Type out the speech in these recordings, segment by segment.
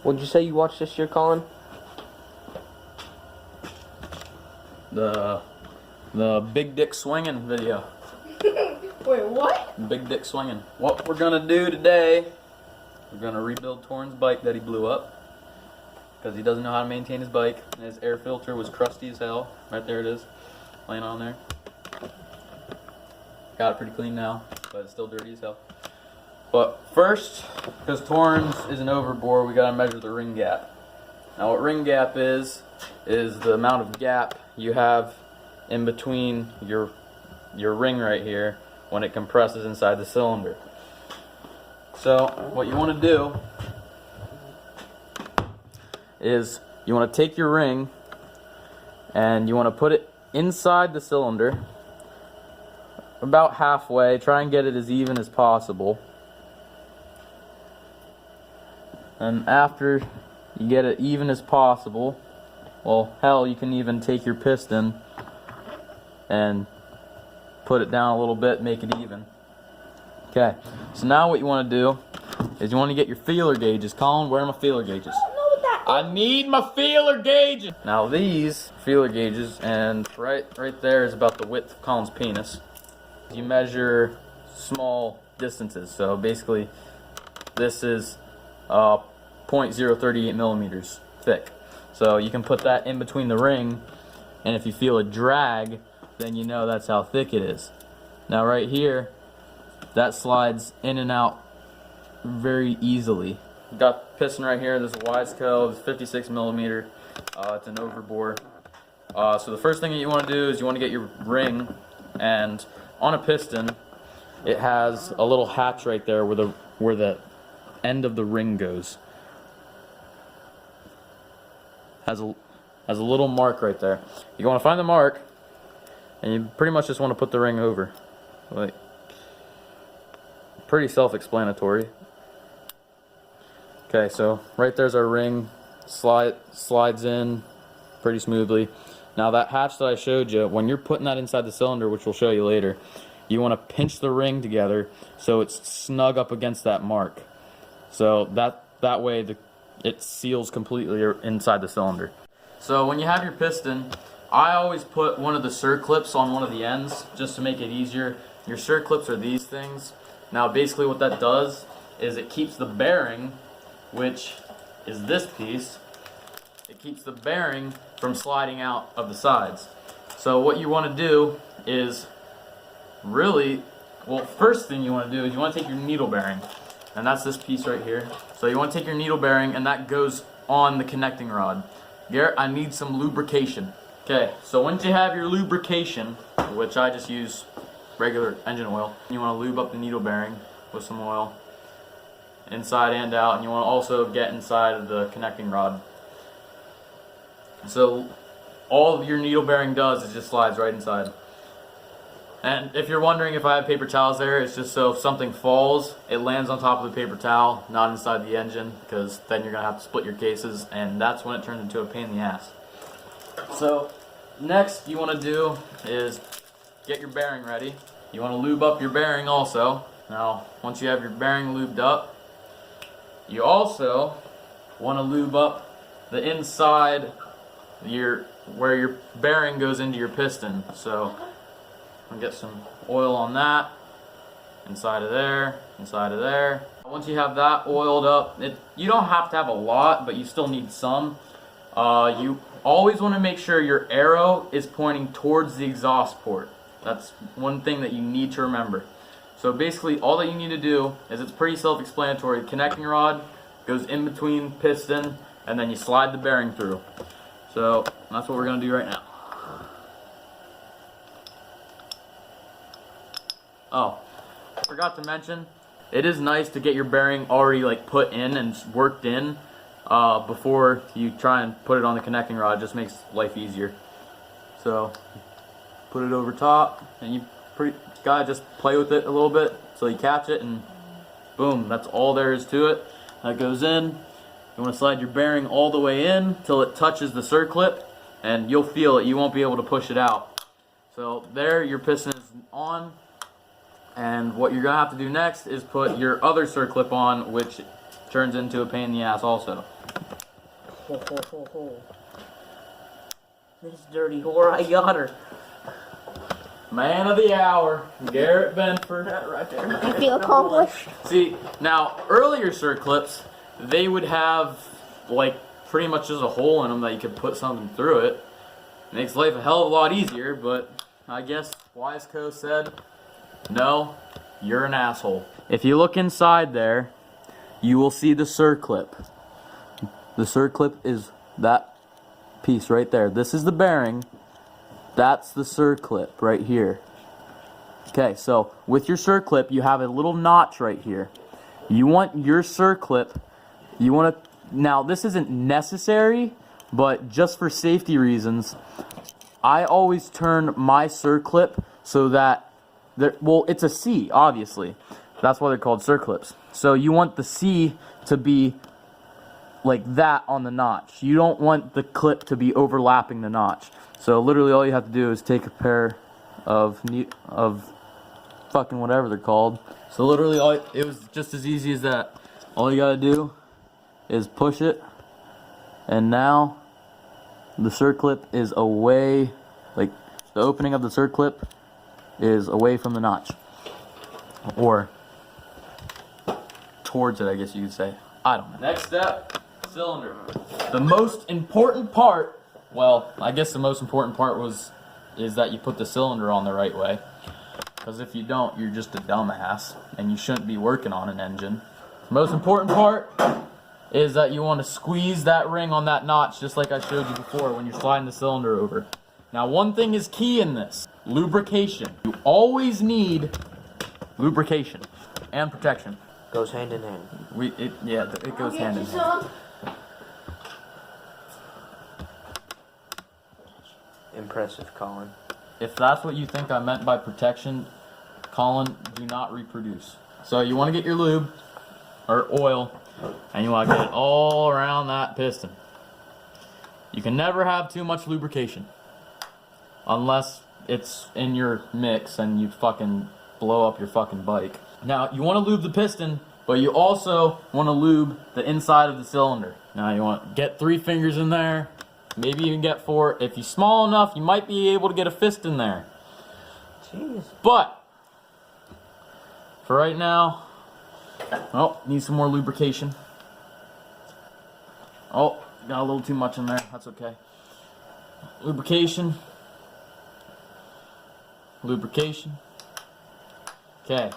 What'd you say you watched this year, Colin? The big dick swinging video. Wait, what? Big dick swinging. What we're gonna do today, we're gonna rebuild Torrin's bike that he blew up because he doesn't know how to maintain his bike, and his air filter was crusty as hell. Right there it is, laying on there. Got it pretty clean now, but it's still dirty as hell. But first, because Torrin's is an overbore, we gotta measure the ring gap. Now what ring gap is the amount of gap you have in between your ring right here when it compresses inside the cylinder. So what you want to do is you want to take your ring and you want to put it inside the cylinder about halfway. Try and get it as even as possible. And after you get it even as possible, well, hell, you can even take your piston and put it down a little bit, make it even. Okay, so now what you want to do is you want to get your feeler gauges. Colin, where are my feeler gauges? I don't know what that is. I need my feeler gauges! Now these feeler gauges, and right there is about the width of Colin's penis. You measure small distances, so basically this is 0.038 millimeters thick. So you can put that in between the ring, and if you feel a drag, then you know that's how thick it is. Now right here, that slides in and out very easily. Got the piston right here. This is a YZ125, it's 56 millimeter. It's an overbore. So the first thing that you want to do is you want to get your ring, and on a piston, it has a little hatch right there where the end of the ring goes. Has a little mark right there. You want to find the mark, and you pretty much just want to put the ring over. Like, pretty self-explanatory. Okay, so right there's our ring. Slides in pretty smoothly. Now that hatch that I showed you, when you're putting that inside the cylinder, which we'll show you later, you want to pinch the ring together so it's snug up against that mark. So that way it seals completely inside the cylinder. So when you have your piston, I always put one of the circlips on one of the ends just to make it easier. Your circlips are these things. Now basically what that does is it keeps the bearing, which is this piece, it keeps the bearing from sliding out of the sides. So what you want to do is really, well, first thing you want to do is you want to take your needle bearing, and that's this piece right here. So you want to take your needle bearing, and that goes on the connecting rod. Garrett, I need some lubrication. Okay, so once you have your lubrication, which I just use regular engine oil, you want to lube up the needle bearing with some oil, inside and out, and you want to also get inside of the connecting rod. So all your needle bearing does is just slides right inside. And if you're wondering if I have paper towels there, it's just so if something falls, it lands on top of the paper towel, not inside the engine, because then you're going to have to split your cases, and that's when it turns into a pain in the ass. So next you want to do is get your bearing ready. You want to lube up your bearing also. Now once you have your bearing lubed up, you also want to lube up the inside where your bearing goes into your piston. So I'm gonna get some oil on that, inside of there, inside of there. Once you have that oiled up, you don't have to have a lot, but you still need some. You always want to make sure your arrow is pointing towards the exhaust port. That's one thing that you need to remember. So basically all that you need to do is, it's pretty self-explanatory. Connecting rod goes in between piston, and then you slide the bearing through. So that's what we're going to do right now. Oh, I forgot to mention, it is nice to get your bearing already like put in and worked in before you try and put it on the connecting rod. It just makes life easier. So put it over top, and you gotta just play with it a little bit so you catch it, and boom, that's all there is to it. That goes in. You want to slide your bearing all the way in till it touches the circlip, and you'll feel it. You won't be able to push it out. So there, your piston is on. And what you're going to have to do next is put your other circlip on, which turns into a pain in the ass also. This dirty whore, I got her. Man of the hour, Garrett Benford. Right there. You feel accomplished? See, now, earlier circlips, they would have, like, pretty much just a hole in them that you could put something through it. Makes life a hell of a lot easier, but I guess Wiseco said, no, you're an asshole. If you look inside there, you will see the circlip. The circlip is that piece right there. This is the bearing. That's the circlip right here. Okay, so with your circlip, you have a little notch right here. You want your circlip, you want to, now this isn't necessary, but just for safety reasons, I always turn my circlip so that, well, it's a C, obviously. That's why they're called circlips. So you want the C to be like that on the notch. You don't want the clip to be overlapping the notch. So literally all you have to do is take a pair of fucking whatever they're called. So literally it was just as easy as that. All you gotta do is push it, and now the circlip is away, like the opening of the circlip is away from the notch. Or towards it, I guess you could say. I don't know. Next step, cylinder. The most important part, well, I guess the most important part is that you put the cylinder on the right way. Because if you don't, you're just a dumbass, and you shouldn't be working on an engine. The most important part is that you want to squeeze that ring on that notch, just like I showed you before when you're sliding the cylinder over. Now, one thing is key in this: lubrication. You always need lubrication and protection. Goes hand in hand. It goes hand in hand. Impressive, Colin. If that's what you think I meant by protection, Colin, do not reproduce. So you want to get your lube or oil, and you want to get it all around that piston. You can never have too much lubrication unless it's in your mix and you fucking blow up your fucking bike. Now, you want to lube the piston, but you also want to lube the inside of the cylinder. Now, you want to get 3 fingers in there, maybe even get 4. If you're small enough, you might be able to get a fist in there. Jeez. But, for right now, oh, need some more lubrication. Oh, got a little too much in there, that's okay. Lubrication. Lubrication. Okay,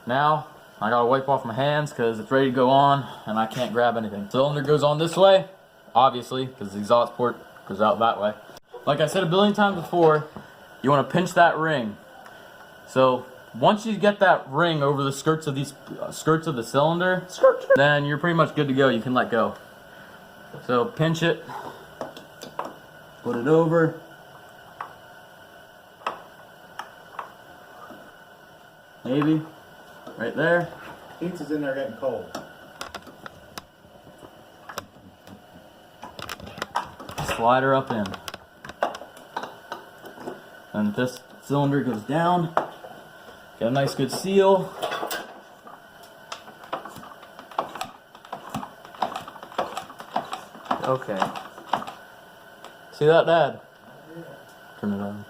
now I gotta wipe off my hands because it's ready to go on and I can't grab anything. Cylinder goes on this way, obviously, because the exhaust port goes out that way. Like I said a billion times before, you want to pinch that ring. So once you get that ring over the skirts of these skirts of the cylinder, then you're pretty much good to go. You can let go. So pinch it, put it over. Maybe right there. Pizza's in there getting cold. Slide her up in. And this cylinder goes down. Get a nice good seal. Okay. See that, Dad? Turn it on.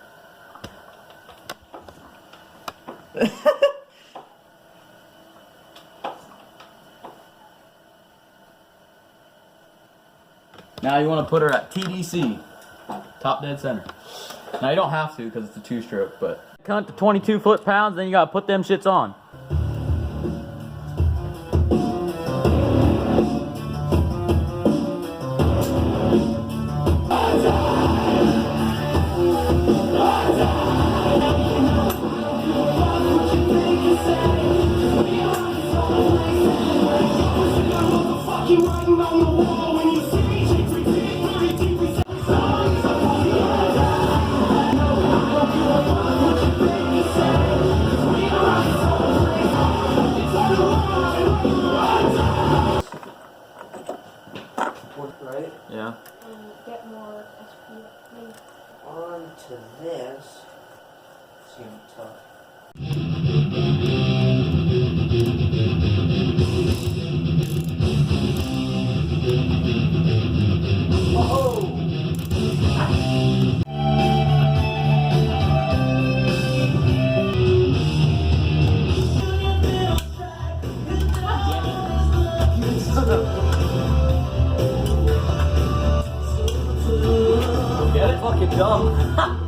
Now you want to put her at TDC, top dead center. Now you don't have to because it's a 2-stroke, but cut to 22 foot-pounds, then you gotta put them shits on. Right? Yeah. Get more SP. On to this. Seems tough. Get it? Fucking dumb.